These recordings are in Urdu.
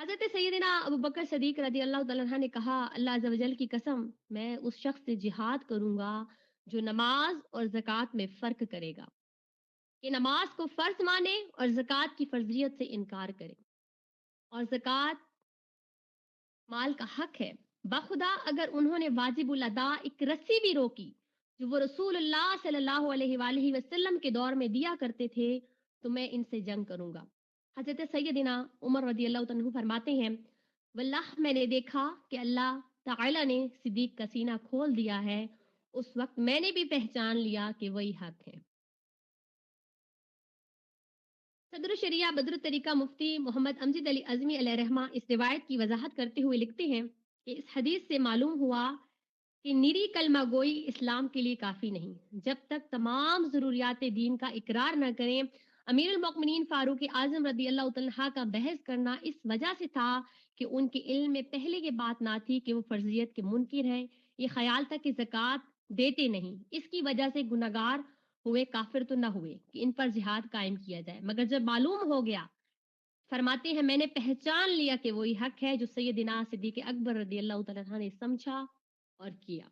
حضرت سیدنا ابو بکر صدیق رضی اللہ تعالیٰ عنہ نے کہا اللہ عز و جل کی قسم میں اس شخص سے جہاد کروں گا جو نماز اور زکوٰۃ میں فرق کرے گا کہ نماز کو فرض مانے اور زکوٰۃ کی فرضیت سے انکار کرے اور زکوٰۃ مال کا حق ہے بخدا اگر انہوں نے واجب الادا ایک رسی بھی روکی جو وہ رسول اللہ صلی اللہ علیہ وآلہ وسلم کے دور میں دیا کرتے تھے تو میں ان سے جنگ کروں گا حضرت سیدنا عمر رضی اللہ عنہ فرماتے ہیں واللہ میں نے دیکھا کہ اللہ تعالی نے صدیق کا سینہ کھول دیا ہے اس وقت میں نے بھی پہچان لیا کہ وہی حق ہے صدر الشریعہ بدر الطریقہ مفتی محمد امجد علی اعظمی علیہ رحمہ اس روایت کی وضاحت کرتے ہوئے لکھتے ہیں کہ اس حدیث سے معلوم ہوا کہ نری کلمہ گوئی اسلام کے لیے کافی نہیں جب تک تمام ضروریات دین کا اقرار نہ کریں امیر المؤمنین فاروق اعظم رضی اللہ عنہ کا بحث کرنا اس وجہ سے تھا کہ ان کے علم میں پہلے یہ بات نہ تھی کہ وہ فرضیت کے منکر ہیں یہ خیال تھا کہ زکوٰۃ دیتے نہیں اس کی وجہ سے گناہگار ہوئے کافر تو نہ ہوئے کہ ان پر جہاد قائم کیا جائے مگر جب معلوم ہو گیا فرماتے ہیں میں نے پہچان لیا کہ وہی حق ہے جو سیدنا صدیق اکبر رضی اللہ تعالیٰ عنہ نے سمجھا اور کیا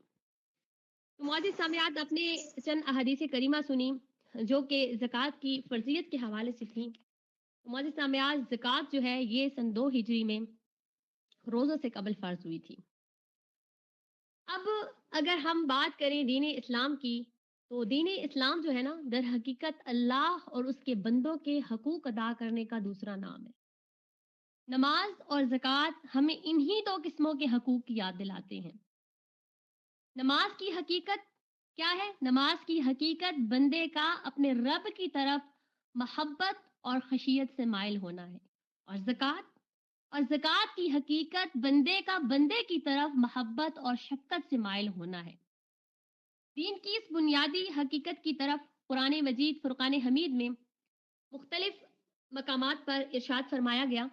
تو معزز سامعات آپ نے چند احادیث کریمہ سنی جو کہ زکوٰۃ کی فرضیت کے حوالے سے تھیں معزز سامعات زکوٰۃ جو ہے یہ سن 2 ہجری میں روزوں سے قبل فرض ہوئی تھی اب اگر ہم بات کریں دین اسلام کی تو دین اسلام جو ہے نا در حقیقت اللہ اور اس کے بندوں کے حقوق ادا کرنے کا دوسرا نام ہے نماز اور زکوٰۃ ہمیں انہی 2 قسموں کے حقوق کی یاد دلاتے ہیں نماز کی حقیقت کیا ہے نماز کی حقیقت بندے کا اپنے رب کی طرف محبت اور خشیت سے مائل ہونا ہے اور زکوٰۃ کی حقیقت بندے کا بندے کی طرف محبت اور شفقت سے مائل ہونا ہے دین کی اس بنیادی حقیقت کی طرف قرآن مجید فرقان حمید میں مختلف مقامات پر ارشاد فرمایا گیا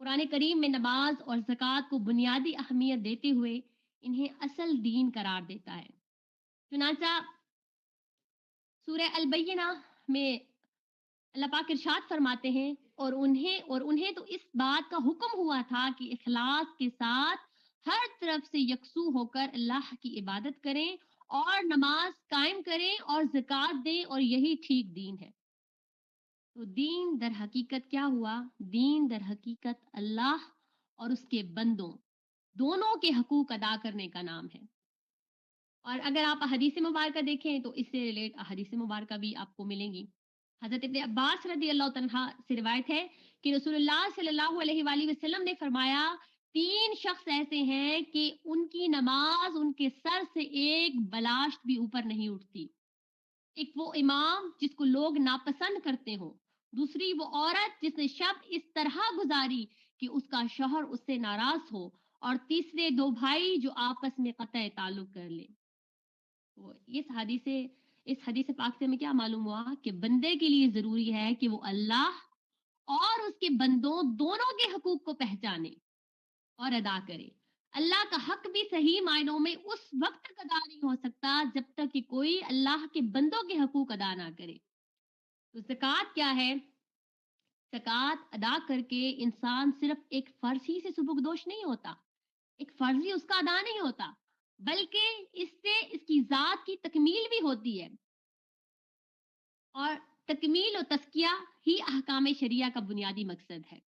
قرآن کریم میں نماز اور زکوٰۃ کو بنیادی اہمیت دیتے ہوئے انہیں اصل دین قرار دیتا ہے چنانچہ سورہ البینہ میں اللہ پاک ارشاد فرماتے ہیں اور انہیں تو اس بات کا حکم ہوا تھا کہ اخلاص کے ساتھ ہر طرف سے یکسو ہو کر اللہ کی عبادت کریں اور نماز قائم کریں اور زکوٰۃ دیں اور یہی ٹھیک دین ہے تو دین در حقیقت کیا ہوا دین در حقیقت اللہ اور اس کے بندوں دونوں کے حقوق ادا کرنے کا نام ہے اور اگر آپ احادیث مبارکہ دیکھیں تو اس سے ریلیٹ احادیث مبارکہ بھی آپ کو ملیں گی حضرت ابن عباس رضی اللہ عنہ سے روایت ہے کہ رسول اللہ صلی اللہ علیہ وآلہ وسلم نے فرمایا 3 شخص ایسے ہیں کہ ان کی نماز ان کے سر سے ایک بلاشت بھی اوپر نہیں اٹھتی ایک وہ امام جس کو لوگ ناپسند کرتے ہوں دوسری وہ عورت جس نے شب اس طرح گزاری کہ اس کا شوہر اس سے ناراض ہو اور تیسرے 2 بھائی جو آپس میں قطع تعلق کر لیں تو اس حدیث پاک سے ہمیں کیا معلوم ہوا کہ بندے کے لیے ضروری ہے کہ وہ اللہ اور اس کے بندوں دونوں کے حقوق کو پہچانے اور ادا کرے اللہ کا حق بھی صحیح معنوں میں اس وقت تک ادا نہیں ہو سکتا جب تک کہ کوئی اللہ کے بندوں کے حقوق ادا نہ کرے تو زکوٰۃ کیا ہے زکوٰۃ ادا کر کے انسان صرف ایک فرض ہی سے سبکدوش نہیں ہوتا ایک فرض ہی اس کا ادا نہیں ہوتا بلکہ اس سے اس کی ذات کی تکمیل بھی ہوتی ہے اور تکمیل و تزکیہ ہی احکام شریعہ کا بنیادی مقصد ہے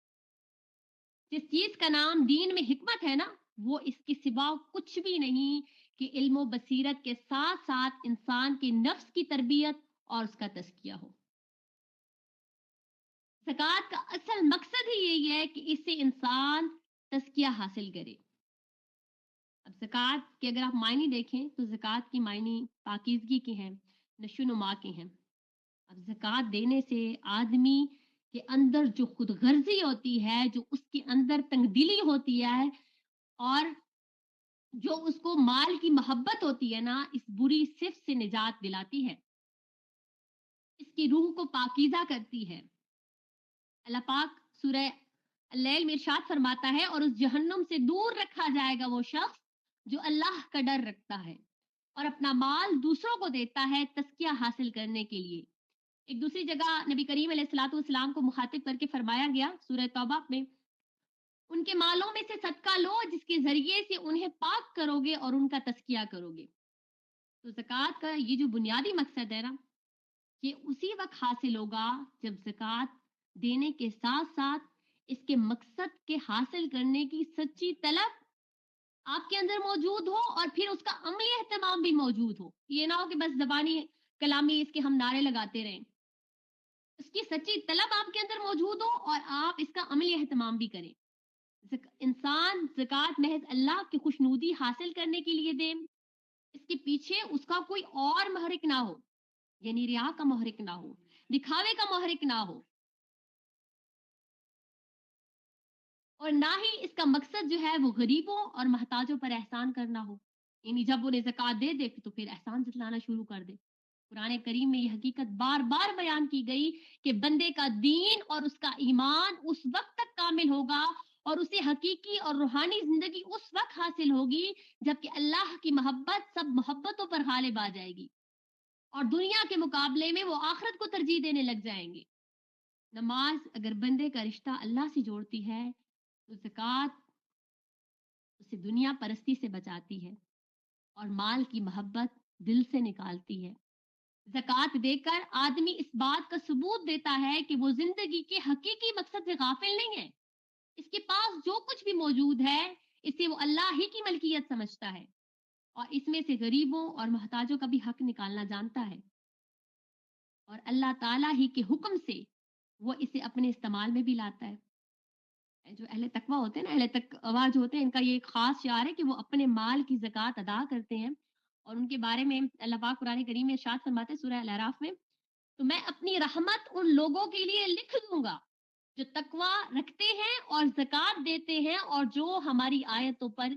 جس چیز کا نام دین میں حکمت ہے نا وہ اس کے سوا کچھ بھی نہیں کہ علم و بصیرت کے ساتھ ساتھ انسان کے نفس کی تربیت اور اس کا تزکیہ ہو زکوٰۃ کا اصل مقصد ہی یہی ہے کہ اس سے انسان تزکیہ حاصل کرے اب زکوٰۃ کے اگر آپ معنی دیکھیں تو زکوٰۃ کی معنی پاکیزگی کے ہیں نشو و نما کے ہیں اب زکوٰۃ دینے سے آدمی کے اندر جو خود غرضی ہوتی ہے جو اس کے اندر تنگ دلی ہوتی ہے اور جو اس کو مال کی محبت ہوتی ہے نا اس بری صفت سے نجات دلاتی ہے اس کی روح کو پاکیزہ کرتی ہے اللہ پاک سورہ اللیل میں ارشاد فرماتا ہے اور اس جہنم سے دور رکھا جائے گا وہ شخص جو اللہ کا ڈر رکھتا ہے اور اپنا مال دوسروں کو دیتا ہے تزکیہ حاصل کرنے کے لیے ایک دوسری جگہ نبی کریم علیہ الصلوۃ والسلام کو مخاطب کر کے فرمایا گیا سورہ توبہ میں ان کے مالوں میں سے صدقہ لو جس کے ذریعے سے انہیں پاک کرو گے اور ان کا تزکیہ کرو گے۔ تو زکوٰۃ کا یہ جو بنیادی مقصد ہے نا، یہ اسی وقت حاصل ہوگا جب زکوٰۃ دینے کے ساتھ ساتھ اس کے مقصد کے حاصل کرنے کی سچی طلب آپ کے اندر موجود ہو، اور پھر اس کا عملی اہتمام بھی موجود ہو۔ یہ نہ ہو کہ بس زبانی کلامی اس کے ہم نعرے لگاتے رہیں، اس کی سچی طلب آپ کے اندر موجود ہو اور آپ اس کا عملی اہتمام بھی کریں۔ انسان زکوٰۃ محض اللہ کی خوشنودی حاصل کرنے کے لیے دے، اس کے پیچھے اس کا کوئی اور محرک نہ ہو، یعنی ریا کا محرک نہ ہو، دکھاوے کا محرک نہ ہو، اور نہ ہی اس کا مقصد جو ہے وہ غریبوں اور محتاجوں پر احسان کرنا ہو، یعنی جب انہیں زکوٰۃ دے دے تو پھر احسان جتلانا شروع کر دے۔ قرآن کریم میں یہ حقیقت بار بار بیان کی گئی کہ بندے کا دین اور اس کا ایمان اس وقت تک کامل ہوگا اور اسے حقیقی اور روحانی زندگی اس وقت حاصل ہوگی جبکہ اللہ کی محبت سب محبتوں پر غالب آ جائے گی اور دنیا کے مقابلے میں وہ آخرت کو ترجیح دینے لگ جائیں گے۔ نماز اگر بندے کا رشتہ اللہ سے جوڑتی ہے تو زکوٰۃ اسے دنیا پرستی سے بچاتی ہے اور مال کی محبت دل سے نکالتی ہے۔ زکوٰۃ دے کر آدمی اس بات کا ثبوت دیتا ہے کہ وہ زندگی کے حقیقی مقصد سے غافل نہیں ہے۔ اس کے پاس جو کچھ بھی موجود ہے اسے وہ اللہ ہی کی ملکیت سمجھتا ہے اور اس میں سے غریبوں اور محتاجوں کا بھی حق نکالنا جانتا ہے، اور اللہ تعالیٰ ہی کے حکم سے وہ اسے اپنے استعمال میں بھی لاتا ہے۔ جو اہل تقویٰ ہوتے ہیں نا، اہل تقویٰ جو ہوتے ہیں، ان کا یہ ایک خاص شعار ہے کہ وہ اپنے مال کی زکوٰۃ ادا کرتے ہیں، اور ان کے بارے میں اللہ پاک قرآن کریم میں ارشاد فرماتے ہیں سورہ الاعراف میں، تو میں اپنی رحمت ان لوگوں کے لیے لکھ دوں گا جو تقویٰ رکھتے ہیں اور زکوٰۃ دیتے ہیں اور جو ہماری آیتوں پر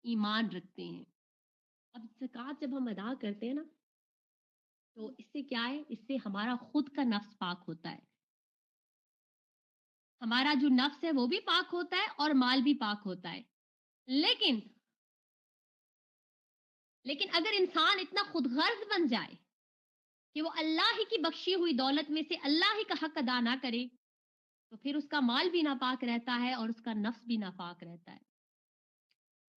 ایمان رکھتے ہیں۔ اب زکوٰۃ جب ہم ادا کرتے ہیں نا تو اس سے کیا ہے، اس سے ہمارا خود کا نفس پاک ہوتا ہے، ہمارا جو نفس ہے وہ بھی پاک ہوتا ہے اور مال بھی پاک ہوتا ہے۔ لیکن اگر انسان اتنا خود غرض بن جائے کہ وہ اللہ ہی کی بخشی ہوئی دولت میں سے اللہ ہی کا حق ادا نہ کرے تو پھر اس کا مال بھی ناپاک رہتا ہے اور اس کا نفس بھی ناپاک رہتا ہے۔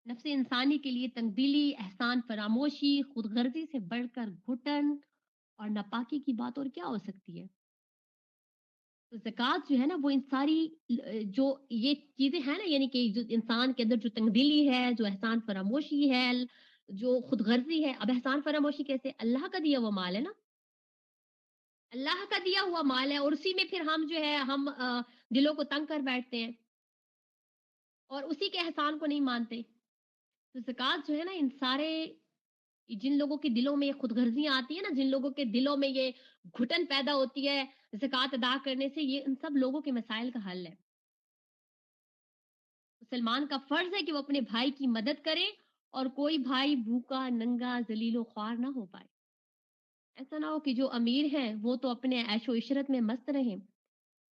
نفس انسانی کے لیے تنگدلی، احسان فراموشی، خود غرضی سے بڑھ کر گھٹن اور ناپاکی کی بات اور کیا ہو سکتی ہے؟ تو زکوٰۃ جو ہے نا وہ ان ساری جو یہ چیزیں ہیں نا، یعنی کہ جو انسان کے اندر جو تنگدلی ہے، جو احسان فراموشی ہے، جو خود غرضی ہے۔ اب احسان فراموشی کیسے؟ اللہ کا دیا ہوا مال ہے نا، اللہ کا دیا ہوا مال ہے، اور اسی میں پھر ہم جو ہے ہم دلوں کو تنگ کر بیٹھتے ہیں اور اسی کے احسان کو نہیں مانتے۔ تو زکوٰۃ جو ہے نا ان سارے جن لوگوں کے دلوں میں یہ خود غرضیاں آتی ہیں نا، جن لوگوں کے دلوں میں یہ گھٹن پیدا ہوتی ہے زکوٰۃ ادا کرنے سے، یہ ان سب لوگوں کے مسائل کا حل ہے۔ مسلمان کا فرض ہے کہ وہ اپنے بھائی کی مدد کرے اور کوئی بھائی بھوکا، ننگا، ذلیل و خوار نہ ہو پائے۔ ایسا نہ ہو کہ جو امیر ہیں وہ تو اپنے عیش و عشرت میں مست رہیں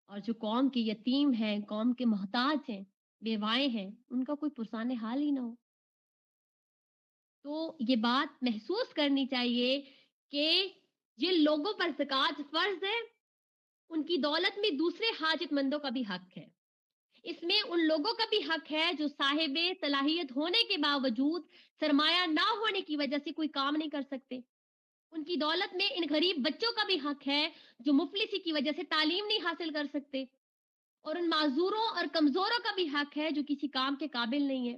اور جو قوم کے یتیم ہیں، قوم کے محتاج ہیں، بیوائیں ہیں، ان کا کوئی پرسان حال ہی نہ ہو۔ تو یہ بات محسوس کرنی چاہیے کہ جن لوگوں پر زکوٰۃ فرض ہے ان کی دولت میں دوسرے حاجت مندوں کا بھی حق ہے۔ اس میں ان لوگوں کا بھی حق ہے جو صاحب صلاحیت ہونے کے باوجود سرمایہ نہ ہونے کی وجہ سے کوئی کام نہیں کر سکتے۔ ان کی دولت میں ان غریب بچوں کا بھی حق ہے جو مفلسی کی وجہ سے تعلیم نہیں حاصل کر سکتے، اور ان معذوروں اور کمزوروں کا بھی حق ہے جو کسی کام کے قابل نہیں ہے۔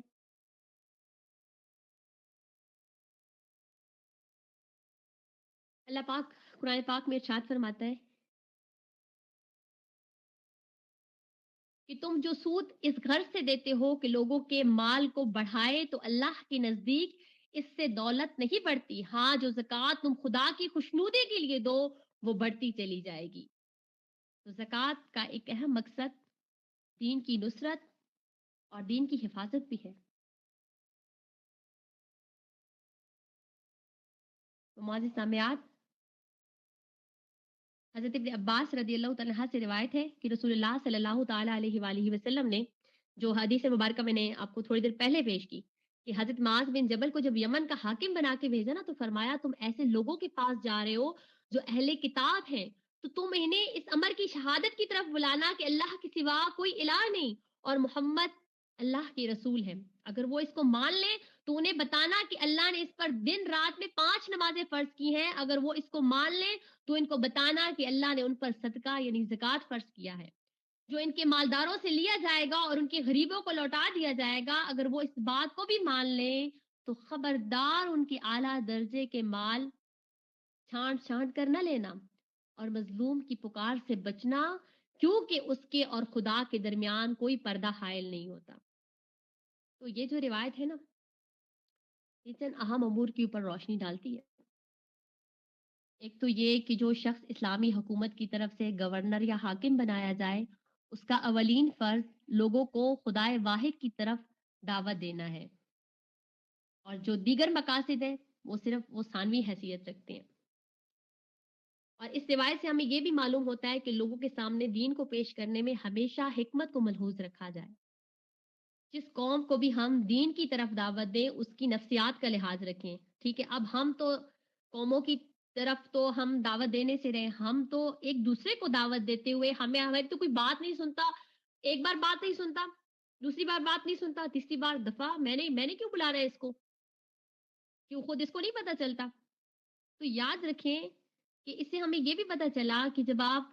اللہ پاک قرآن پاک میں ارشاد فرماتا ہے کہ تم جو سود اس غرض سے دیتے ہو کہ لوگوں کے مال کو بڑھائے تو اللہ کے نزدیک اس سے دولت نہیں بڑھتی، ہاں جو زکوٰۃ تم خدا کی خوشنودی کے لیے دو وہ بڑھتی چلی جائے گی۔ تو زکوٰۃ کا ایک اہم مقصد دین کی نصرت اور دین کی حفاظت بھی ہے۔ تو معزز سامعات، حضرت ابن عباس رضی اللہ تعالیٰ عنہ سے روایت ہے کہ رسول اللہ صلی اللہ تعالیٰ علیہ وآلہ وسلم نے، جو حدیث مبارکہ میں نے آپ کو تھوڑی دیر پہلے پیش کی، کہ حضرت معاذ بن جبل کو جب یمن کا حاکم بنا کے بھیجا نا تو فرمایا تم ایسے لوگوں کے پاس جا رہے ہو جو اہل کتاب ہیں، تو تم انہیں اس امر کی شہادت کی طرف بلانا کہ اللہ کے سوا کوئی الہ نہیں اور محمد اللہ کے رسول ہیں، اگر وہ اس کو مان لیں تو انہیں بتانا کہ اللہ نے اس پر دن رات میں 5 نمازیں فرض کی ہیں، اگر وہ اس کو مان لیں تو ان کو بتانا کہ اللہ نے ان پر صدقہ یعنی زکوٰۃ فرض کیا ہے، جو ان کے مالداروں سے لیا جائے گا اور ان کے غریبوں کو لوٹا دیا جائے گا، اگر وہ اس بات کو بھی مان لیں تو خبردار ان کے اعلیٰ درجے کے مال چھانٹ چھانٹ کر نہ لینا اور مظلوم کی پکار سے بچنا، کیونکہ اس کے اور خدا کے درمیان کوئی پردہ حائل نہیں ہوتا۔ تو یہ جو روایت ہے نا، یہ چند اہم امور کے اوپر روشنی ڈالتی ہے۔ ایک تو یہ کہ جو شخص اسلامی حکومت کی طرف سے گورنر یا حاکم بنایا جائے، اس کا اولین فرض لوگوں کو خدائے واحد کی طرف دعوت دینا ہے، اور جو دیگر مقاصد ہیں وہ صرف وہ ثانوی حیثیت رکھتے ہیں۔ اور اس روایت سے ہمیں یہ بھی معلوم ہوتا ہے کہ لوگوں کے سامنے دین کو پیش کرنے میں ہمیشہ حکمت کو ملحوظ رکھا جائے۔ جس قوم کو بھی ہم دین کی طرف دعوت دیں اس کی نفسیات کا لحاظ رکھیں، ٹھیک ہے؟ اب ہم تو قوموں کی طرف تو ہم دعوت دینے سے رہے، ہم تو ایک دوسرے کو دعوت دیتے ہوئے ہماری تو کوئی بات نہیں سنتا، ایک بار بات نہیں سنتا، دوسری بار بات نہیں سنتا، تیسری بار دفعہ میں نے کیوں بلانا ہے اس کو، کیوں خود اس کو نہیں پتا چلتا؟ تو یاد رکھیں کہ اس سے ہمیں یہ بھی پتا چلا کہ جب آپ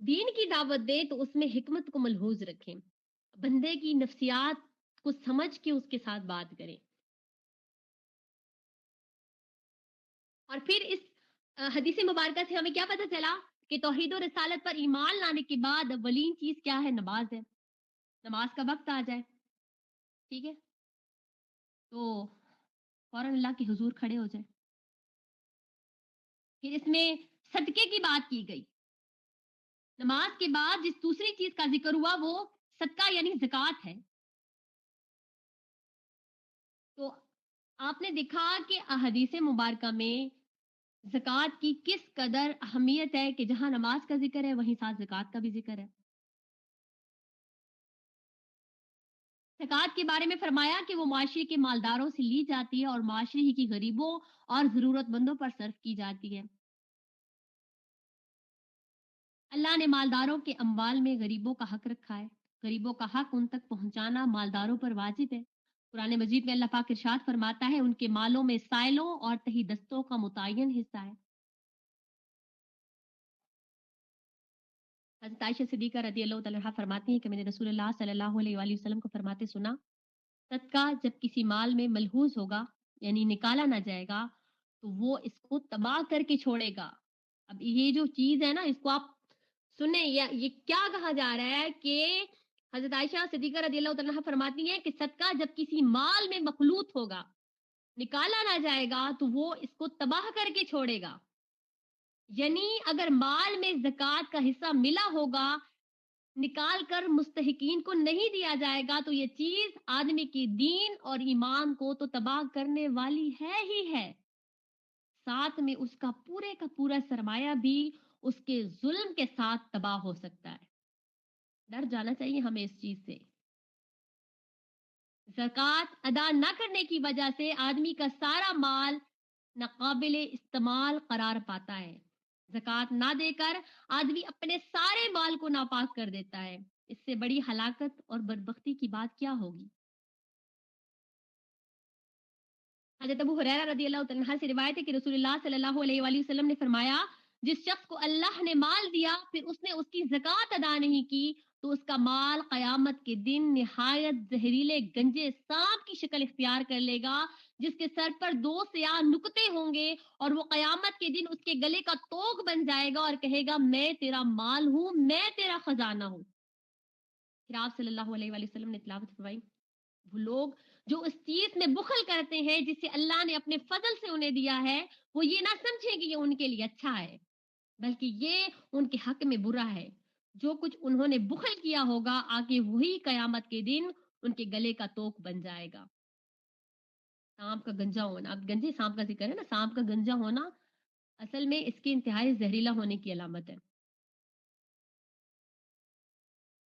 دین کی دعوت دیں تو اس میں حکمت کو ملحوظ رکھیں، بندے کی نفسیات کو سمجھ کے اس کے ساتھ بات کریں۔ اور پھر اس حدیث مبارکہ سے ہمیں کیا پتا چلا کہ توحید و رسالت پر ایمان لانے کے بعد اولین چیز کیا ہے؟ نماز ہے۔ نماز کا وقت آ جائے، ٹھیک ہے، تو فوراً اللہ کے حضور کھڑے ہو جائے۔ پھر اس میں صدقے کی بات کی گئی، نماز کے بعد جس دوسری چیز کا ذکر ہوا وہ صدقہ یعنی زکوٰۃ ہے۔ تو آپ نے دیکھا کہ احادیث مبارکہ میں زکوٰۃ کی کس قدر اہمیت ہے کہ جہاں نماز کا ذکر ہے وہیں ساتھ زکوٰۃ کا بھی ذکر ہے۔ زکوٰۃ کے بارے میں فرمایا کہ وہ معاشرے کے مالداروں سے لی جاتی ہے اور معاشرے ہی کی غریبوں اور ضرورت مندوں پر صرف کی جاتی ہے۔ اللہ نے مالداروں کے اموال میں غریبوں کا حق رکھا ہے، غریبوں کا حق ان تک پہنچانا مالداروں پر واجب ہے۔ قرآن مجید میں اللہ پاک ارشاد فرماتا ہے ان کے مالوں میں سائلوں اور تہی دستوں کا متعین حصہ ہے۔ حضرت عائشہ صدیقہ رضی اللہ تعالیٰ عنہا فرماتی ہیں کہ میں نے رسول اللہ صلی اللہ علیہ وآلہ وسلم کو فرماتے سنا، صدقہ جب کسی مال میں ملحوظ ہوگا یعنی نکالا نہ جائے گا تو وہ اس کو تباہ کر کے چھوڑے گا۔ اب یہ جو چیز ہے نا اس کو آپ سنیں، یہ کیا کہا جا رہا ہے کہ حضرت عائشہ صدیقہ رضی اللہ تعالیٰ عنہا فرماتی ہیں کہ صدقہ جب کسی مال میں مخلوط ہوگا، نکالا نہ جائے گا تو وہ اس کو تباہ کر کے چھوڑے گا۔ یعنی اگر مال میں زکوٰۃ کا حصہ ملا ہوگا، نکال کر مستحقین کو نہیں دیا جائے گا تو یہ چیز آدمی کی دین اور ایمان کو تو تباہ کرنے والی ہے ہی ہے، ساتھ میں اس کا پورا سرمایہ بھی اس کے ظلم کے ساتھ تباہ ہو سکتا ہے۔ ڈر جانا چاہیے ہمیں اس چیز سے۔ زکوٰۃ ادا نہ کرنے کی وجہ سے آدمی کا سارا مال ناقابل استعمال قرار پاتا ہے۔ زکوٰۃ نہ دے کر آدمی اپنے سارے مال کو ناپاک کر دیتا ہے، اس سے بڑی ہلاکت اور بدبختی کی بات کیا ہوگی؟ حضرت ابو ہریرہ رضی اللہ عنہ سے روایت ہے کہ رسول اللہ صلی اللہ علیہ وآلہ وسلم نے فرمایا جس شخص کو اللہ نے مال دیا پھر اس نے اس کی زکوٰۃ ادا نہیں کی تو اس کا مال قیامت کے دن نہایت زہریلے گنجے سانپ کی شکل اختیار کر لے گا، جس کے سر پر 2 سیاہ نقطے ہوں گے اور وہ قیامت کے دن اس کے گلے کا توق بن جائے گا اور کہے گا میں تیرا مال ہوں، میں تیرا خزانہ ہوں۔ پھر آپ صلی اللہ علیہ وآلہ وسلم نے تلاوت فرمائی وہ لوگ جو اس چیز میں بخل کرتے ہیں جسے اللہ نے اپنے فضل سے انہیں دیا ہے، وہ یہ نہ سمجھیں کہ یہ ان کے لیے اچھا ہے، بلکہ یہ ان کے حق میں برا ہے۔ جو کچھ انہوں نے بخل کیا ہوگا آگے وہی قیامت کے دن ان کے گلے کا توق بن جائے گا۔ سانپ کا گنجا ہونا، اب گنجے سانپ کا ذکر ہے نا، سانپ کا گنجا ہونا اصل میں اس کے انتہائی زہریلا ہونے کی علامت ہے۔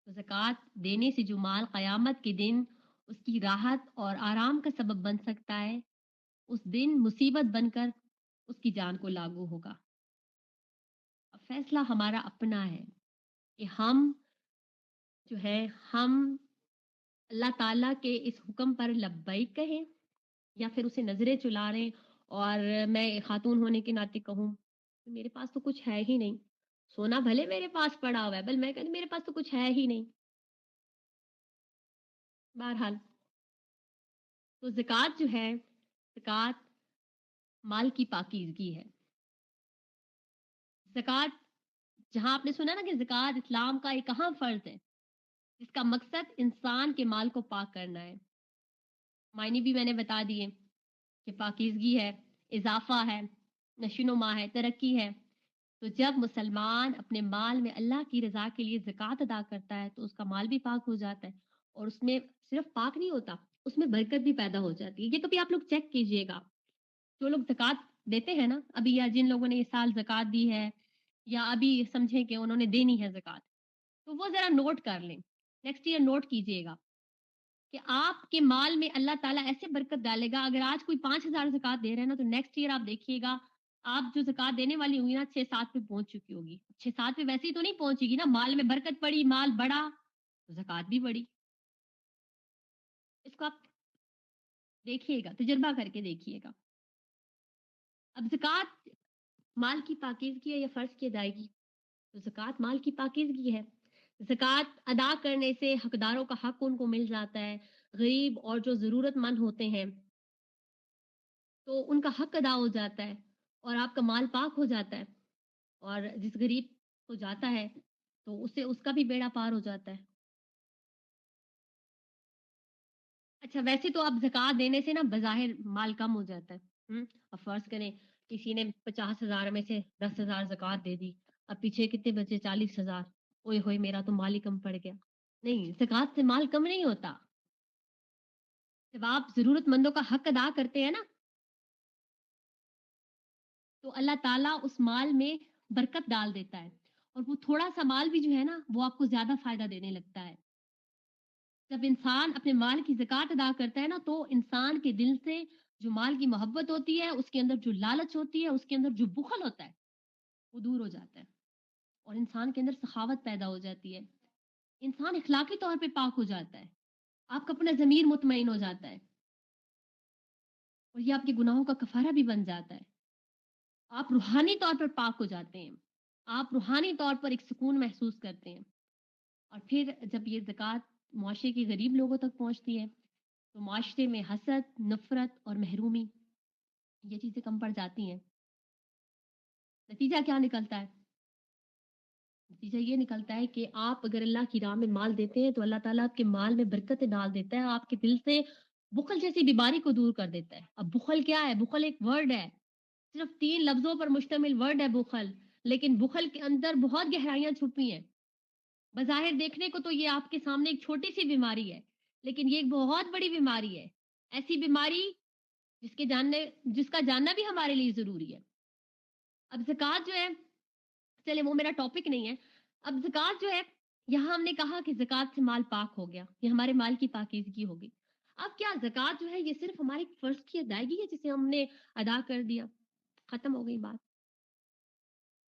تو زکوٰۃ دینے سے جو مال قیامت کے دن اس کی راحت اور آرام کا سبب بن سکتا ہے، اس دن مصیبت بن کر اس کی جان کو لاگو ہوگا۔ اب فیصلہ ہمارا اپنا ہے کہ ہم جو ہے ہم اللہ تعالیٰ کے اس حکم پر لبیک کہیں یا پھر اسے نظریں چلا رہے اور میں خاتون ہونے کے ناطے کہوں کہ میرے پاس تو کچھ ہے ہی نہیں، سونا بھلے میرے پاس پڑا ہوا ہے بل میں کہتی میرے پاس تو کچھ ہے ہی نہیں. بہرحال تو زکوٰۃ جو ہے، زکوٰۃ مال کی پاکیزگی ہے. زکوٰۃ جہاں آپ نے سنا نا کہ زکوٰۃ اسلام کا ایک اہم فرض ہے جس کا مقصد انسان کے مال کو پاک کرنا ہے. معنی بھی میں نے بتا دیے کہ پاکیزگی ہے، اضافہ ہے، نشو و نما ہے، ترقی ہے. تو جب مسلمان اپنے مال میں اللہ کی رضا کے لیے زکوٰۃ ادا کرتا ہے تو اس کا مال بھی پاک ہو جاتا ہے اور اس میں صرف پاک نہیں ہوتا، اس میں برکت بھی پیدا ہو جاتی ہے. یہ کبھی آپ لوگ چیک کیجئے گا، جو لوگ زکوٰۃ دیتے ہیں نا ابھی، یا جن لوگوں نے اس سال زکوٰۃ دی ہے یا ابھی سمجھیں کہ انہوں نے دینی ہے زکوٰۃ، تو وہ ذرا نوٹ کر لیں، نیکسٹ ایئر نوٹ کیجئے گا کہ آپ کے مال میں اللہ تعالیٰ ایسے برکت ڈالے گا. اگر آج کوئی 5,000 زکوٰۃ دے رہے ہیں نا تو نیکسٹ ایئر آپ دیکھیے گا آپ جو زکوٰۃ دینے والی ہوگی نا 6-7 پہ پہنچ چکی ہوگی. 6-7 پہ ویسے ہی تو نہیں پہنچے گی نا، مال میں برکت پڑی، مال بڑا تو زکوٰۃ بھی بڑی. اس کو آپ دیکھیے گا، تجربہ کر کے دیکھیے گا. اب زکوٰۃ مال کی پاکیزگی ہے یا فرض کی ادائیگی؟ تو زکوٰۃ مال کی پاکیزگی ہے. زکوٰۃ ادا کرنے سے حقداروں کا حق ان کو مل جاتا ہے. غریب اور جو ضرورت مند ہوتے ہیں تو ان کا حق ادا ہو جاتا ہے اور آپ کا مال پاک ہو جاتا ہے. اور جس غریب کو جاتا ہے تو اسے اس کا بھی بیڑا پار ہو جاتا ہے. اچھا ویسے تو اب زکوٰۃ دینے سے نا بظاہر مال کم ہو جاتا ہے. اب فرض کریں کسی نے 50,000 میں سے 10,000 زکوٰۃ دے دی، اب پیچھے کتنے بچے؟ 40,000. اوئے ہوئے میرا تو مال ہی کم پڑ گیا. نہیں، زکوٰۃ سے مال کم نہیں ہوتا. جب آپ ضرورت مندوں کا حق ادا کرتے ہیں نا تو اللہ تعالیٰ اس مال میں برکت ڈال دیتا ہے اور وہ تھوڑا سا مال بھی جو ہے نا وہ آپ کو زیادہ فائدہ دینے لگتا ہے. جب انسان اپنے مال کی زکوٰۃ ادا کرتا ہے نا تو انسان کے دل سے جو مال کی محبت ہوتی ہے، اس کے اندر جو لالچ ہوتی ہے، اس کے اندر جو بخل ہوتا ہے وہ دور ہو جاتا ہے اور انسان کے اندر سخاوت پیدا ہو جاتی ہے. انسان اخلاقی طور پہ پاک ہو جاتا ہے، آپ کا اپنا ضمیر مطمئن ہو جاتا ہے اور یہ آپ کے گناہوں کا کفارہ بھی بن جاتا ہے. آپ روحانی طور پر پاک ہو جاتے ہیں، آپ روحانی طور پر ایک سکون محسوس کرتے ہیں. اور پھر جب یہ زکوٰۃ معاشرے کے غریب لوگوں تک پہنچتی ہے تو معاشرے میں حسد، نفرت اور محرومی یہ چیزیں کم پڑ جاتی ہیں. نتیجہ کیا نکلتا ہے؟ نتیجہ یہ نکلتا ہے کہ آپ اگر اللہ کی راہ میں مال دیتے ہیں تو اللہ تعالیٰ آپ کے مال میں برکت ڈال دیتا ہے، آپ کے دل سے بخل جیسی بیماری کو دور کر دیتا ہے. اب بخل کیا ہے؟ بخل ایک ورڈ ہے، صرف 3 لفظوں پر مشتمل ورڈ ہے بخل، لیکن بخل کے اندر بہت گہرائیاں چھپی ہیں. بظاہر دیکھنے کو تو یہ آپ کے سامنے ایک چھوٹی سی بیماری ہے لیکن یہ ایک بہت بڑی بیماری ہے. ایسی بیماری جس کا جاننا بھی ہمارے لیے ضروری ہے. اب زکوٰۃ جو ہے، چلے وہ میرا ٹاپک نہیں ہے. اب زکوٰۃ جو ہے، یہاں ہم نے کہا کہ زکوٰۃ سے مال پاک ہو گیا، یہ ہمارے مال کی پاکیزگی ہوگی. اب کیا زکوٰۃ جو ہے یہ صرف ہمارے فرض کی ادائیگی ہے جسے ہم نے ادا کر دیا، ختم ہو گئی بات؟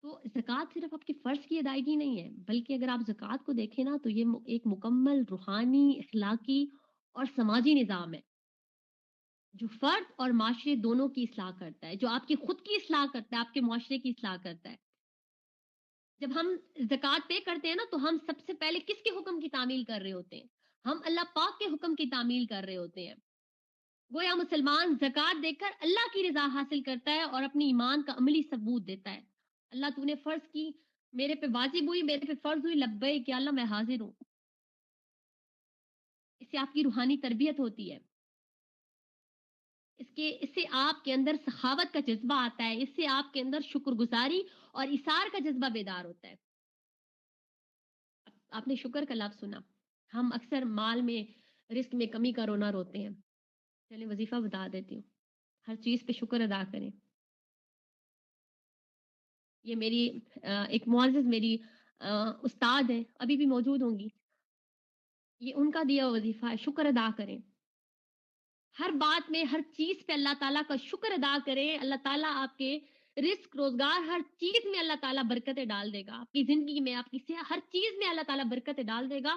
تو زکوٰۃ صرف آپ کے فرض کی ادائیگی نہیں ہے بلکہ اگر آپ زکوٰۃ کو دیکھیں نا تو یہ ایک مکمل روحانی، اخلاقی اور سماجی نظام ہے جو فرد اور معاشرے دونوں کی اصلاح کرتا ہے، جو آپ کی خود کی اصلاح کرتا ہے، آپ کے معاشرے کی اصلاح کرتا ہے. جب ہم زکوٰۃ پے کرتے ہیں نا تو ہم سب سے پہلے کس کے حکم کی تعمیل کر رہے ہوتے ہیں؟ ہم اللہ پاک کے حکم کی تعمیل کر رہے ہوتے ہیں. گویا مسلمان زکوٰۃ دے کر اللہ کی رضا حاصل کرتا ہے اور اپنی ایمان کا عملی ثبوت دیتا ہے. اللہ تو نے فرض کی، میرے پہ واجب ہوئی، میرے پہ فرض ہوئی، لبیک کہ اللہ میں حاضر ہوں. اس سے آپ کی روحانی تربیت ہوتی ہے، اس سے آپ کے اندر سخاوت کا جذبہ آتا ہے، اس سے آپ کے اندر شکر گزاری اور اثار کا جذبہ بیدار ہوتا ہے. آپ نے شکر کا لفظ سنا، ہم اکثر مال میں، رزق میں کمی کا رونا روتے ہیں. چلیں وظیفہ بتا دیتی ہوں، ہر چیز پہ شکر ادا کریں. یہ میری ایک معزز میری استاد ہیں، ابھی بھی موجود ہوں گی، یہ ان کا دیا وظیفہ ہے، شکر ادا کریں. ہر بات میں، ہر چیز پہ اللہ تعالیٰ کا شکر ادا کریں. اللہ تعالیٰ آپ کے رزق، روزگار، ہر چیز میں اللہ تعالیٰ برکتیں ڈال دے گا. آپ کی زندگی میں، آپ کی ہر چیز میں اللہ تعالیٰ برکتیں ڈال دے گا.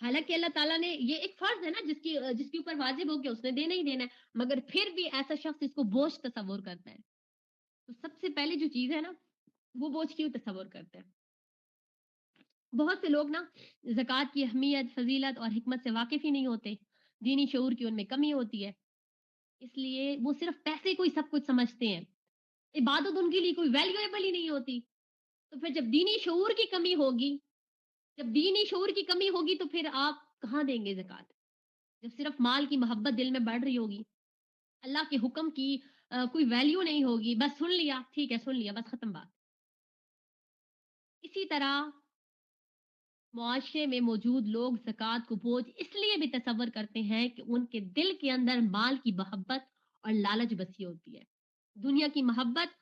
حالانکہ اللہ تعالیٰ نے یہ ایک فرض ہے نا جس کے اوپر واجب ہو کہ اس نے دینا ہی دینا ہے، مگر پھر بھی ایسا شخص اس کو بوجھ تصور کرتا ہے۔ تو سب سے پہلے جو چیز ہے نا وہ بوجھ کیوں تصور کرتے ہیں؟ بہت سے لوگ نا زکوٰۃ کی اہمیت، فضیلت اور حکمت سے واقف ہی نہیں ہوتے، دینی شعور کی ان میں کمی ہوتی ہے، اس لیے وہ صرف پیسے کو ہی سب کچھ سمجھتے ہیں، عبادت ان کے لیے کوئی ویلیویبل ہی نہیں ہوتی۔ تو پھر جب دینی شعور کی کمی ہوگی، جب دینی شعور کی کمی ہوگی تو پھر آپ کہاں دیں گے زکوٰۃ؟ جب صرف مال کی محبت دل میں بڑھ رہی ہوگی، اللہ کے حکم کی کوئی ویلیو نہیں ہوگی، بس سن لیا ٹھیک ہے، سن لیا بس ختم بات۔ اسی طرح معاشرے میں موجود لوگ زکوٰۃ کو بوجھ اس لیے بھی تصور کرتے ہیں کہ ان کے دل کے اندر مال کی محبت اور لالچ بسی ہوتی ہے۔ دنیا کی محبت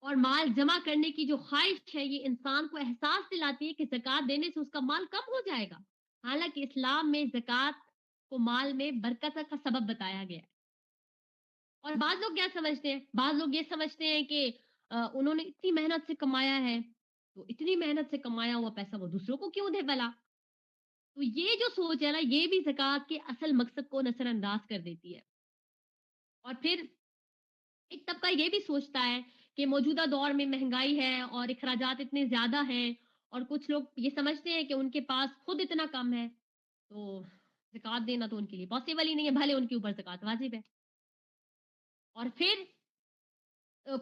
اور مال جمع کرنے کی جو خواہش ہے یہ انسان کو احساس دلاتی ہے کہ زکوٰۃ دینے سے اس کا مال کم ہو جائے گا، حالانکہ اسلام میں زکوٰۃ کو مال میں برکت کا سبب بتایا گیا ہے۔ اور بعض لوگ کیا سمجھتے ہیں، بعض لوگ یہ سمجھتے ہیں کہ انہوں نے اتنی محنت سے کمایا ہے تو اتنی محنت سے کمایا ہوا پیسہ وہ دوسروں کو کیوں دے بلا؟ تو یہ جو سوچ ہے نا یہ بھی زکوٰۃ کے اصل مقصد کو نظر انداز کر دیتی ہے۔ اور پھر ایک طبقہ یہ بھی سوچتا ہے کہ موجودہ دور میں مہنگائی ہے اور اخراجات اتنے زیادہ ہیں، اور کچھ لوگ یہ سمجھتے ہیں کہ ان کے پاس خود اتنا کم ہے تو زکوٰۃ دینا تو ان کے لیے پاسبل ہی نہیں ہے، بھلے ان کے اوپر زکوٰۃ واجب ہے۔ اور پھر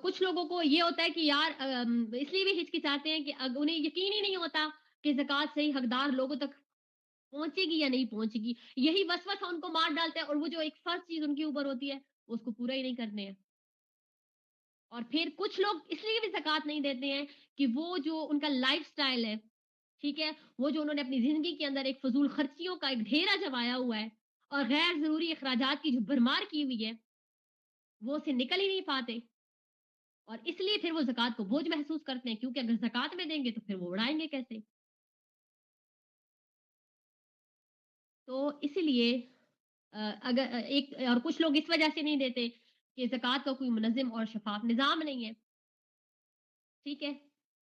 کچھ لوگوں کو یہ ہوتا ہے کہ یار اس لیے بھی ہچکچاتے ہیں کہ انہیں یقین ہی نہیں ہوتا کہ زکوٰۃ صحیح حقدار لوگوں تک پہنچے گی یا نہیں پہنچے گی، یہی وسوسہ ان کو مار ڈالتا ہے، اور وہ جو ایک فرض چیز ان کے اوپر ہوتی ہے وہ اس کو پورا ہی نہیں کرنے ہیں۔ اور پھر کچھ لوگ اس لیے بھی زکوٰۃ نہیں دیتے ہیں کہ وہ جو ان کا لائف سٹائل ہے، ٹھیک ہے، وہ جو انہوں نے اپنی زندگی کے اندر ایک فضول خرچیوں کا ایک ڈھیرا جمایا ہوا ہے اور غیر ضروری اخراجات کی جو بھرمار کی ہوئی ہے وہ اسے نکل ہی نہیں پاتے، اور اس لیے پھر وہ زکوٰۃ کو بوجھ محسوس کرتے ہیں، کیونکہ اگر زکوٰۃ میں دیں گے تو پھر وہ اڑائیں گے کیسے؟ تو اسی لیے اگر ایک اور کچھ لوگ اس وجہ سے نہیں دیتے کہ زکوٰۃ کا کوئی منظم اور شفاف نظام نہیں ہے، ٹھیک ہے،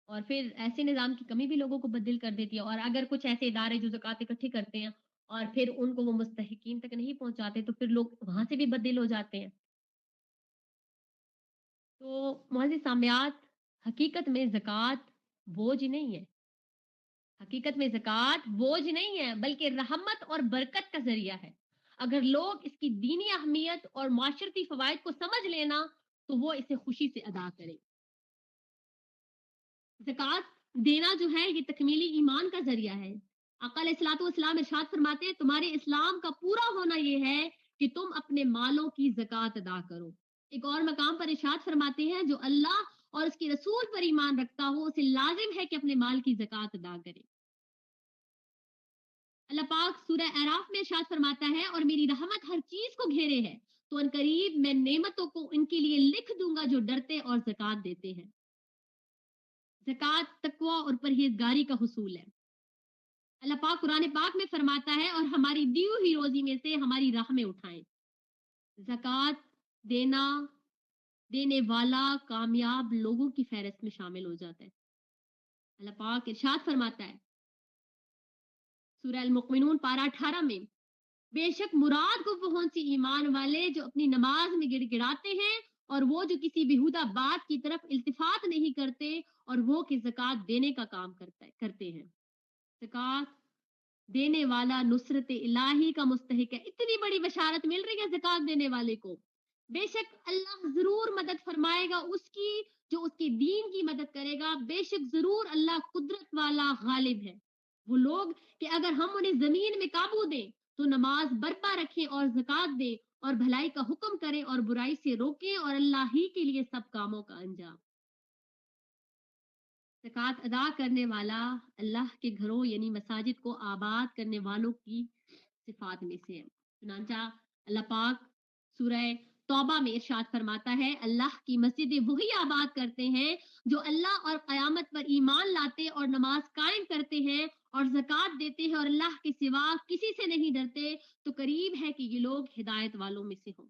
اور پھر ایسے نظام کی کمی بھی لوگوں کو بدل کر دیتی ہے، اور اگر کچھ ایسے ادارے جو زکوٰۃ اکٹھی کرتے ہیں اور پھر ان کو وہ مستحقین تک نہیں پہنچاتے تو پھر لوگ وہاں سے بھی بدل ہو جاتے ہیں۔ تو معزز سامعات، حقیقت میں زکوٰۃ بوجھ نہیں ہے، حقیقت میں زکوٰۃ بوجھ نہیں ہے بلکہ رحمت اور برکت کا ذریعہ ہے۔ اگر لوگ اس کی دینی اہمیت اور معاشرتی فوائد کو سمجھ لینا تو وہ اسے خوشی سے ادا کریں۔ زکوٰۃ دینا جو ہے یہ تکمیلی ایمان کا ذریعہ ہے۔ آقا علیہ الصلوۃ والسلام ارشاد فرماتے ہیں تمہارے اسلام کا پورا ہونا یہ ہے کہ تم اپنے مالوں کی زکوٰۃ ادا کرو۔ ایک اور مقام پر ارشاد فرماتے ہیں جو اللہ اور اس کے رسول پر ایمان رکھتا ہو اسے لازم ہے کہ اپنے مال کی زکوٰۃ ادا کرے۔ اللہ پاک سورہ اعراف میں ارشاد فرماتا ہے اور میری رحمت ہر چیز کو گھیرے ہے تو ان قریب میں نعمتوں کو ان کے لیے لکھ دوں گا جو ڈرتے اور زکوٰۃ دیتے ہیں۔ زکوٰۃ تقوی اور پرہیزگاری کا حصول ہے۔ اللہ پاک قرآن پاک میں فرماتا ہے اور ہماری دی ہوئی روزی میں سے ہماری راہ میں اٹھائیں۔ زکوٰۃ دینا دینے والا کامیاب لوگوں کی فہرست میں شامل ہو جاتا ہے۔ اللہ پاک ارشاد فرماتا ہے سورہ المؤمنون پارہ 18 میں بے شک مراد کو پہنچی ایمان والے جو اپنی نماز میں گڑ گڑاتے ہیں اور وہ جو کسی بیہودہ بات کی طرف التفات نہیں کرتے اور وہ کہ زکوٰۃ دینے کا کام کرتے ہیں۔ زکوٰۃ دینے والا نصرت الہی کا مستحق ہے۔ اتنی بڑی بشارت مل رہی ہے زکوٰۃ دینے والے کو، بے شک اللہ ضرور مدد فرمائے گا اس کی جو اس کے دین کی مدد کرے گا، بے شک ضرور اللہ قدرت والا غالب ہے۔ وہ لوگ کہ اگر ہم انہیں زمین میں قابو دیں تو نماز برپا رکھیں اور زکوٰۃ دیں اور بھلائی کا حکم کریں اور برائی سے روکیں اور اللہ ہی کے لیے سب کاموں کا انجام۔ زکوٰۃ ادا کرنے والا اللہ کے گھروں یعنی مساجد کو آباد کرنے والوں کی صفات میں سے ہے۔ چنانچہ اللہ پاک سورہ توبہ میں ارشاد فرماتا ہے اللہ کی مسجدیں وہی آباد کرتے ہیں جو اللہ اور قیامت پر ایمان لاتے اور نماز قائم کرتے ہیں اور زکوٰۃ دیتے ہیں اور اللہ کے سوا کسی سے نہیں ڈرتے، تو قریب ہے کہ یہ لوگ ہدایت والوں میں سے ہوں۔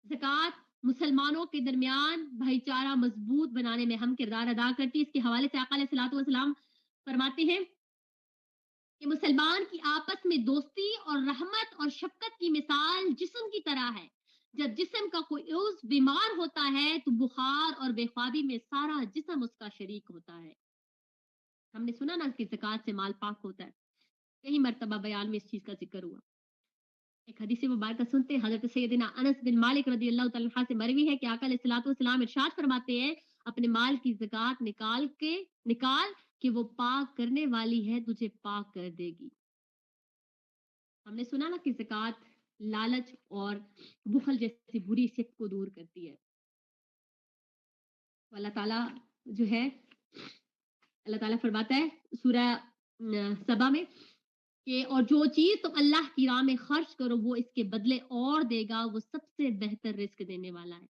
زکوٰۃ مسلمانوں کے درمیان بھائی چارہ مضبوط بنانے میں اہم کردار ادا کرتی ہے۔ اس کے حوالے سے آقا علیہ الصلوۃ والسلام فرماتے ہیں کہ مسلمان کی آپس میں دوستی اور رحمت اور شفقت کی مثال جسم کی طرح ہے۔ جب جسم کا کوئی عضو بیمار ہوتا ہے تو بخار اور بے خوابی میں سارا جسم اس کا شریک ہوتا ہے۔ ہم نے سنا نا کہ زکوٰۃ سے مال پاک ہوتا ہے، کئی مرتبہ بیان میں اس چیز کا ذکر ہوا۔ ایک حدیث مبارکہ سنتے ہیں، حضرت سیدنا انس بن مالک رضی اللہ تعالیٰ عنہ سے مروی ہے کہ آقا علیہ الصلوۃ والسلام ارشاد فرماتے ہیں، اپنے مال کی زکوٰۃ نکال کہ وہ پاک کرنے والی ہے، تجھے پاک کر دے گی۔ ہم نے سنا نا کہ زکوٰۃ لالچ اور بخل جیسی بری صفت کو دور کرتی ہے۔ اللہ تعالیٰ جو ہے، اللہ تعالیٰ فرماتا ہے سورہ سبا میں کہ اور جو چیز تم اللہ کی راہ میں خرچ کرو وہ اس کے بدلے اور دے گا، وہ سب سے بہتر رزق دینے والا ہے۔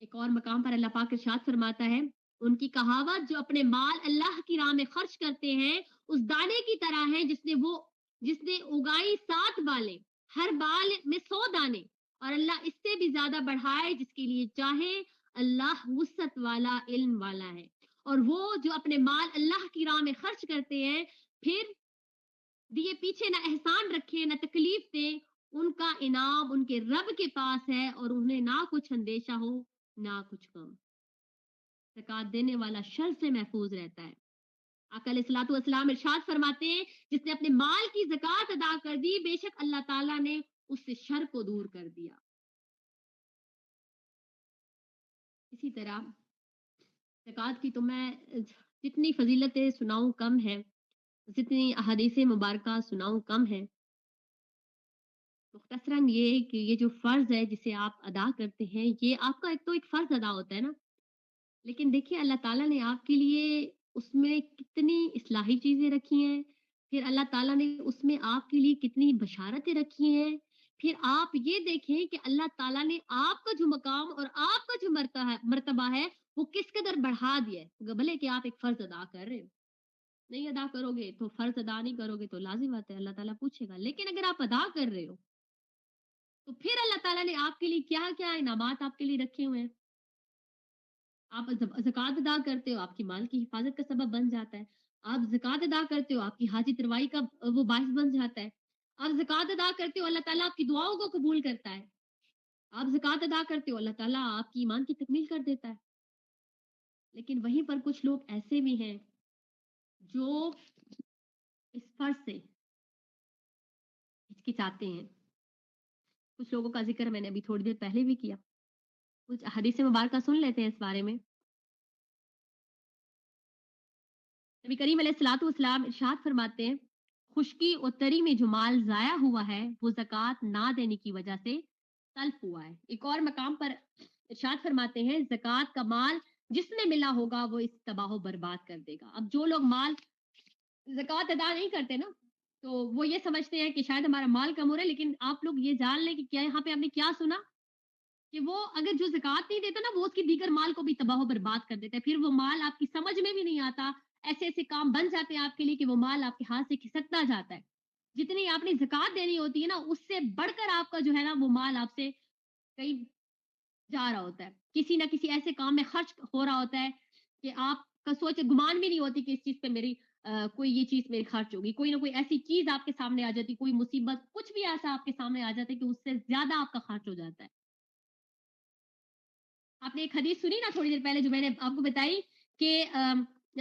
ایک اور مقام پر اللہ پاک ارشاد فرماتا ہے، ان کی کہاوت جو اپنے مال اللہ کی راہ میں خرچ کرتے ہیں اس دانے کی طرح ہے جس نے اگائی 7 بالیں، ہر بال میں 100 دانے، اور اللہ اس سے بھی زیادہ بڑھائے جس کے لیے چاہے، اللہ وسعت والا علم والا ہے۔ اور وہ جو اپنے مال اللہ کی راہ میں خرچ کرتے ہیں پھر دیے پیچھے نہ احسان رکھے نہ تکلیف دے، ان کا انعام ان کے رب کے پاس ہے اور انہیں نہ کچھ اندیشہ ہو نہ کچھ غم۔ زکوٰۃ دینے والا شر سے محفوظ رہتا ہے۔ آقا علیہ الصلوۃ والسلام ارشاد فرماتے ہیں، جس نے اپنے مال کی زکوٰۃ ادا کر دی بے شک اللہ تعالیٰ نے اس سے شر کو دور کر دیا۔ اسی طرح زکوٰۃ کی تو میں جتنی فضیلتیں سناؤں کم ہے، جتنی احادیث مبارکہ سناؤں کم ہے۔ مختصراً یہ کہ یہ جو فرض ہے جسے آپ ادا کرتے ہیں، یہ آپ کا ایک فرض ادا ہوتا ہے نا، لیکن دیکھیے اللہ تعالیٰ نے آپ کے لیے اس میں کتنی اصلاحی چیزیں رکھی ہیں، پھر اللہ تعالیٰ نے اس میں آپ کے لیے کتنی بشارتیں رکھی ہیں، پھر آپ یہ دیکھیں کہ اللہ تعالیٰ نے آپ کا جو مقام اور آپ کا جو مرتبہ ہے وہ کس قدر بڑھا دیا ہے۔ بھلے کہ آپ ایک فرض ادا کر رہے ہو، نہیں ادا کرو گے تو فرض ادا نہیں کرو گے تو لازم بات ہے اللہ تعالیٰ پوچھے گا، لیکن اگر آپ ادا کر رہے ہو تو پھر اللہ تعالیٰ نے آپ کے لیے کیا کیا انعامات آپ کے لیے رکھے ہوئے ہیں۔ آپ زکوٰۃ ادا کرتے ہو، آپ کی مال کی حفاظت کا سبب بن جاتا ہے۔ آپ زکوٰۃ ادا کرتے ہو، آپ کی حاجت روائی کا وہ باعث بن جاتا ہے۔ آپ زکوٰۃ ادا کرتے ہو، اللہ تعالیٰ آپ کی دعاؤں کو قبول کرتا ہے۔ آپ زکوٰۃ ادا کرتے ہو، اللہ تعالیٰ آپ کی ایمان کی تکمیل کر دیتا ہے۔ لیکن وہیں پر کچھ لوگ ایسے بھی ہیں جو اس فرض سے ہچکچاتے ہیں۔ کچھ لوگوں کا ذکر میں نے ابھی تھوڑی دیر پہلے بھی کیا، کچھ حدیث مبارکہ سن لیتے ہیں اس بارے میں۔ نبی کریم علیہ الصلوۃ والسلام ارشاد فرماتے ہیں، خشکی اور تری میں جو مال ضائع ہوا ہے وہ زکوٰۃ نہ دینے کی وجہ سے تلف ہوا ہے۔ ایک اور مقام پر ارشاد فرماتے ہیں، زکوٰۃ کا مال جس میں ملا ہوگا وہ اس تباہ و برباد کر دے گا۔ اب جو لوگ مال زکوٰۃ ادا نہیں کرتے نا تو وہ یہ سمجھتے ہیں کہ شاید ہمارا مال کم ہو رہا ہے، لیکن آپ لوگ یہ جان لیں کہ کیا یہاں پہ آپ نے کیا سنا کہ وہ اگر جو زکوٰۃ نہیں دیتا نا وہ اس کی دیگر مال کو بھی تباہ و برباد کر دیتا ہے، پھر وہ مال آپ کی سمجھ میں بھی نہیں آتا، ایسے ایسے کام بن جاتے ہیں آپ کے لیے کہ وہ مال آپ کے ہاتھ سے کھسکتا جاتا ہے۔ جتنی آپ نے زکوٰۃ دینی ہوتی ہے نا اس سے بڑھ کر آپ کا جو ہے نا وہ مال آپ سے کہیں جا رہا ہوتا ہے، کسی نہ کسی ایسے کام میں خرچ ہو رہا ہوتا ہے کہ آپ کا سوچ گمان بھی نہیں ہوتی کہ اس چیز پہ میری کوئی یہ چیز میری خرچ ہوگی، کوئی نہ کوئی ایسی چیز آپ کے سامنے آ جاتی، کوئی مصیبت کچھ بھی ایسا آپ کے سامنے آ جاتا ہے کہ اس سے زیادہ آپ کا خرچ ہو جاتا ہے۔ آپ نے ایک حدیث سنی نا تھوڑی دیر پہلے جو میں نے آپ کو بتائی کہ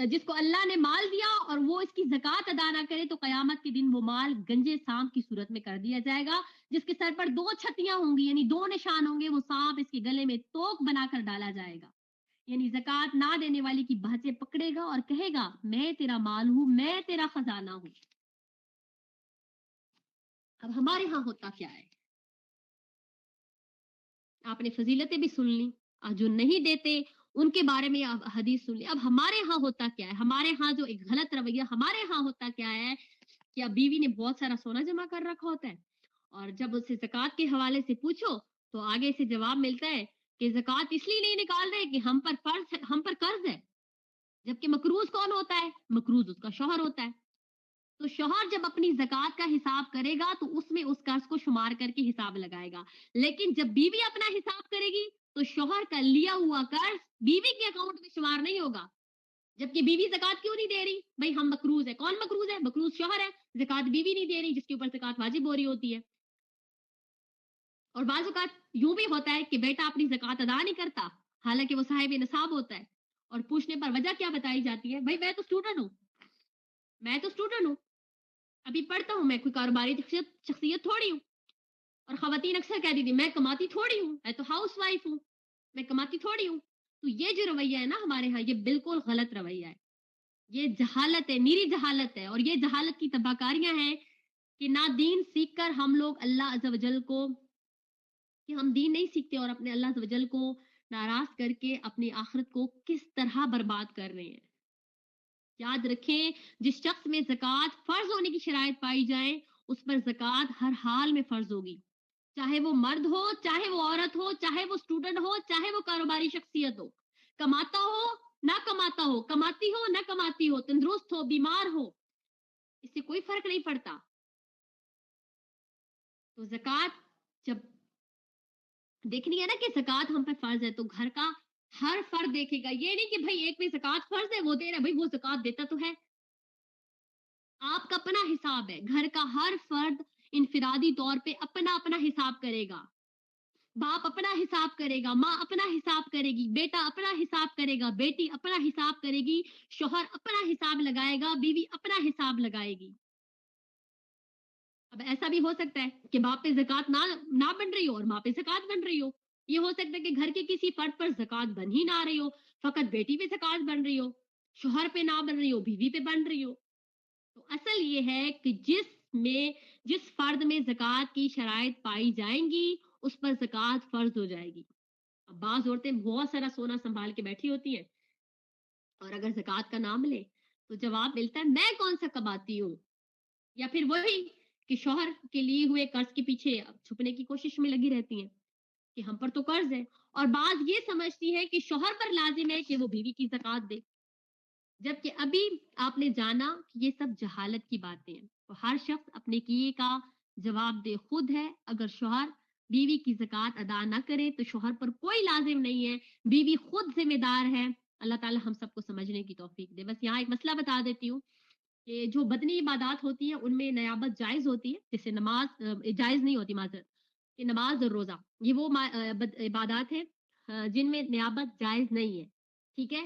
جس کو اللہ نے مال دیا اور وہ اس کی زکوٰۃ ادا نہ کرے تو قیامت کے دن وہ مال گنجے سانپ کی صورت میں کر دیا جائے گا، جس کے سر پر 2 چھتیاں ہوں گی، یعنی 2 نشان ہوں گے، وہ سانپ اس کے گلے میں توک بنا کر ڈالا جائے گا، یعنی زکوٰۃ نہ دینے والی کی بھانچیں پکڑے گا اور کہے گا میں تیرا مال ہوں، میں تیرا خزانہ ہوں۔ اب ہمارے ہاں ہوتا کیا ہے؟ آپ نے فضیلتیں بھی سن لی، جو نہیں دیتے ان کے بارے میں آپ حدیث سن لی۔ اب ہمارے ہاں ہوتا کیا ہے؟ ہمارے ہاں جو ایک غلط رویہ ہمارے ہاں ہوتا کیا ہے کہ اب بیوی نے بہت سارا سونا جمع کر رکھا ہوتا ہے اور جب اسے زکوٰۃ کے حوالے سے پوچھو تو آگے سے جواب ملتا ہے کہ زکوٰۃ اس لیے نہیں نکال رہے کہ ہم پر قرض ہے، جبکہ مقروض کون ہوتا ہے؟ مقروض اس کا شوہر ہوتا ہے۔ تو شوہر جب اپنی زکوٰۃ کا حساب کرے گا تو اس میں اس قرض کو شمار کر کے حساب لگائے گا، لیکن جب بیوی اپنا حساب کرے گی تو شوہر کا لیا ہوا قرض بیوی کے اکاؤنٹ میں شمار نہیں ہوگا، جبکہ بیوی زکات کیوں نہیں دے رہی؟ بھائی ہم مقروض ہے، کون مقروض ہے؟ مقروض شوہر ہے، زکات بیوی نہیں دے رہی جس کے اوپر زکات واجب ہو رہی ہوتی ہے۔ اور بعض اوقات یوں بھی ہوتا ہے کہ بیٹا اپنی زکات ادا نہیں کرتا حالانکہ وہ صاحب نصاب ہوتا ہے، اور پوچھنے پر وجہ کیا بتائی جاتی ہے؟ بھائی میں تو اسٹوڈنٹ ہوں، میں تو اسٹوڈنٹ ہوں، ابھی پڑھتا ہوں، میں کوئی کاروباری شخصیت تھوڑی ہوں۔ اور خواتین اکثر کہہ دیتی میں کماتی تھوڑی ہوں، میں تو ہاؤس وائف ہوں، میں کماتی تھوڑی ہوں۔ تو یہ جو رویہ ہے نا ہمارے ہاں، یہ بالکل غلط رویہ ہے، یہ جہالت ہے، میری جہالت ہے، اور یہ جہالت کی تباہکاریاں ہیں کہ نہ دین سیکھ کر ہم لوگ اللہ عز و جل کو، کہ ہم دین نہیں سیکھتے اور اپنے اللہ عز و جل کو ناراض کر کے اپنی آخرت کو کس طرح برباد کر رہے ہیں۔ یاد رکھیں جس شخص میں زکوٰۃ فرض ہونے کی شرائط پائی جائیں اس پر زکوٰۃ ہر حال میں فرض ہوگی، چاہے وہ مرد ہو، چاہے وہ عورت ہو، چاہے وہ اسٹوڈنٹ ہو، چاہے وہ کاروباری شخصیت ہو، کماتا ہو نہ کماتا ہو، کماتی ہو نہ کماتی ہو، تندرست ہو بیمار ہو، اس سے کوئی فرق نہیں پڑتا۔ تو زکوٰۃ جب دیکھنی ہے نا کہ زکوٰۃ ہم پہ فرض ہے تو گھر کا ہر فرد دیکھے گا، یہ نہیں کہ بھائی ایک پہ زکوٰۃ فرض ہے وہ دے رہا ہے، بھائی وہ زکوٰۃ دیتا تو ہے۔ آپ کا اپنا حساب ہے، گھر کا ہر فرد انفرادی طور پہ اپنا اپنا حساب کرے گا، باپ اپنا حساب کرے گا، ماں اپنا حساب کرے گی، بیٹا اپنا حساب کرے گا، بیٹی اپنا حساب کرے گی، شوہر اپنا حساب لگائے گا، بیوی اپنا حساب لگائے گی۔ اب ایسا بھی ہو سکتا ہے کہ باپ پہ زکوٰۃ نہ بن رہی ہو اور ماں پہ زکوٰۃ بن رہی ہو، یہ ہو سکتا ہے کہ گھر کے کسی فرد پر زکوٰۃ بن ہی نہ رہی ہو، فقط بیٹی پہ زکوٰۃ بن رہی ہو، شوہر پہ نہ بن رہی ہو، بیوی پہ بن رہی ہو۔ تو اصل یہ ہے کہ جس فرد میں زکوٰۃ کی شرائط پائی جائیں گی اس پر زکوٰۃ فرض ہو جائے گی۔ اب بعض عورتیں بہت سارا سونا سنبھال کے بیٹھی ہوتی ہیں اور اگر زکوٰۃ کا نام لے تو جواب ملتا ہے میں کون سا کماتی ہوں، یا پھر وہی کہ شوہر کے لیے ہوئے قرض کے پیچھے چھپنے کی کوشش میں لگی رہتی ہیں کہ ہم پر تو قرض ہے، اور بعض یہ سمجھتی ہے کہ شوہر پر لازم ہے کہ وہ بیوی کی زکوٰۃ دے، جبکہ ابھی آپ نے جانا کہ یہ سب جہالت کی باتیں ہیں۔ تو ہر شخص اپنے کیے کا جواب دے خود ہے، اگر شوہر بیوی کی زکوٰۃ ادا نہ کرے تو شوہر پر کوئی لازم نہیں ہے، بیوی خود ذمہ دار ہے۔ اللہ تعالی ہم سب کو سمجھنے کی توفیق دے۔ بس یہاں ایک مسئلہ بتا دیتی ہوں کہ جو بدنی عبادات ہوتی ہیں ان میں نیابت جائز ہوتی ہے، جیسے نماز جائز نہیں ہوتی، معذرت کہ نماز اور روزہ یہ وہ عبادات ہیں جن میں نیابت جائز نہیں ہے، ٹھیک ہے۔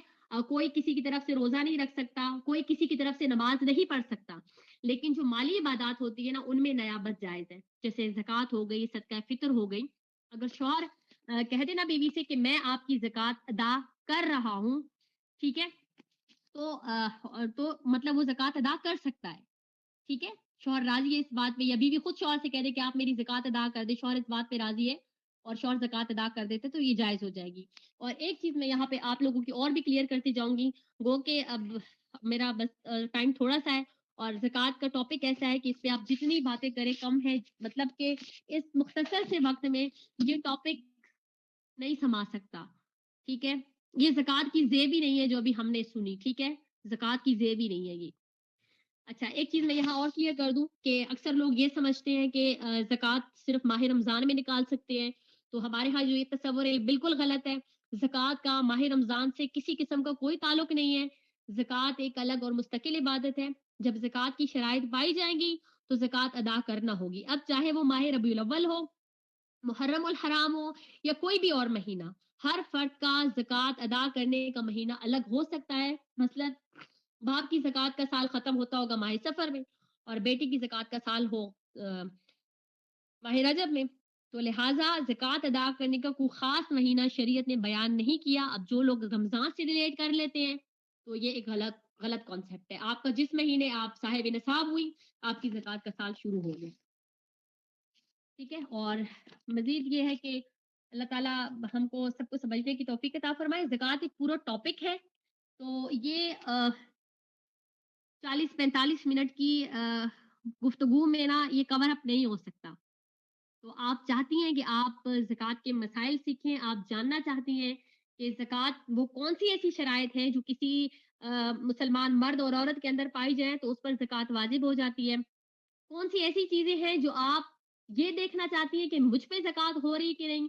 کوئی کسی کی طرف سے روزہ نہیں رکھ سکتا، کوئی کسی کی طرف سے نماز نہیں پڑھ سکتا، لیکن جو مالی عبادات ہوتی ہے نا ان میں نیابت جائز ہے، جیسے زکوٰۃ ہو گئی، صدقہ فطر ہو گئی۔ اگر شوہر کہہ دے نا بیوی سے کہ میں آپ کی زکوٰۃ ادا کر رہا ہوں، ٹھیک ہے، تو مطلب وہ زکوٰۃ ادا کر سکتا ہے، ٹھیک ہے، شوہر راضی ہے اس بات پہ، یا بیوی خود شوہر سے کہہ دے کہ آپ میری زکوٰۃ ادا کر دے، شوہر اس بات پہ راضی ہے اور شوہر زکوٰۃ ادا کر دیتے تو یہ جائز ہو جائے گی۔ اور ایک چیز میں یہاں پہ آپ لوگوں کی اور بھی کلیئر کرتی جاؤں گی، گو کہ اب میرا بس ٹائم تھوڑا سا ہے اور زکوٰۃ کا ٹاپک ایسا ہے کہ اس پہ آپ جتنی باتیں کریں کم ہے، مطلب کہ اس مختصر سے وقت میں یہ ٹاپک نہیں سما سکتا، ٹھیک ہے، یہ زکوٰۃ کی زیب ہی نہیں ہے جو ابھی ہم نے سنی، ٹھیک ہے، زکوٰۃ کی زیب ہی نہیں ہے یہ۔ اچھا ایک چیز میں یہاں اور کلیئر کر دوں کہ اکثر لوگ یہ سمجھتے ہیں کہ زکوٰۃ صرف ماہ رمضان میں نکال سکتے ہیں، تو ہمارے ہاں جو یہ تصور ہے یہ بالکل غلط ہے۔ زکوٰۃ کا ماہ رمضان سے کسی قسم کا کوئی تعلق نہیں ہے، زکوٰۃ ایک الگ اور مستقل عبادت ہے، جب زکوٰۃ کی شرائط پائی جائیں گی تو زکوٰۃ ادا کرنا ہوگی، اب چاہے وہ ماہ ربیع الاول ہو، محرم الحرام ہو یا کوئی بھی اور مہینہ، ہر فرد کا زکوٰۃ ادا کرنے کا مہینہ الگ ہو سکتا ہے۔ مثلا باپ کی زکوٰۃ کا سال ختم ہوتا ہوگا ماہ سفر میں اور بیٹی کی زکوٰۃ کا سال ہو ماہ رجب میں، تو لہٰذا زکوٰۃ ادا کرنے کا کوئی خاص مہینہ شریعت نے بیان نہیں کیا۔ اب جو لوگ رمضان سے ریلیٹ کر لیتے ہیں تو یہ ایک غلط کانسیپٹ ہے، آپ کا جس مہینے آپ صاحب نصاب ہوئی آپ کی زکوٰۃ کا سال شروع ہو گیا، ٹھیک ہے۔ اور مزید یہ ہے کہ اللہ تعالیٰ ہم کو سب کو سمجھنے کی توفیق عطا فرمائے۔ زکوٰۃ ایک پورا ٹاپک ہے، تو یہ 40-45 منٹ کی گفتگو میں نا یہ کور اپ نہیں ہو سکتا، تو آپ چاہتی ہیں کہ آپ زکوٰۃ کے مسائل سیکھیں، آپ جاننا چاہتی ہیں کہ زکوٰۃ وہ کون سی ایسی شرائط ہیں جو کسی مسلمان مرد اور عورت کے اندر پائی جائیں تو اس پر زکوٰۃ واجب ہو جاتی ہے، کون سی ایسی چیزیں ہیں جو آپ یہ دیکھنا چاہتی ہیں کہ مجھ پہ زکوٰۃ ہو رہی کہ نہیں،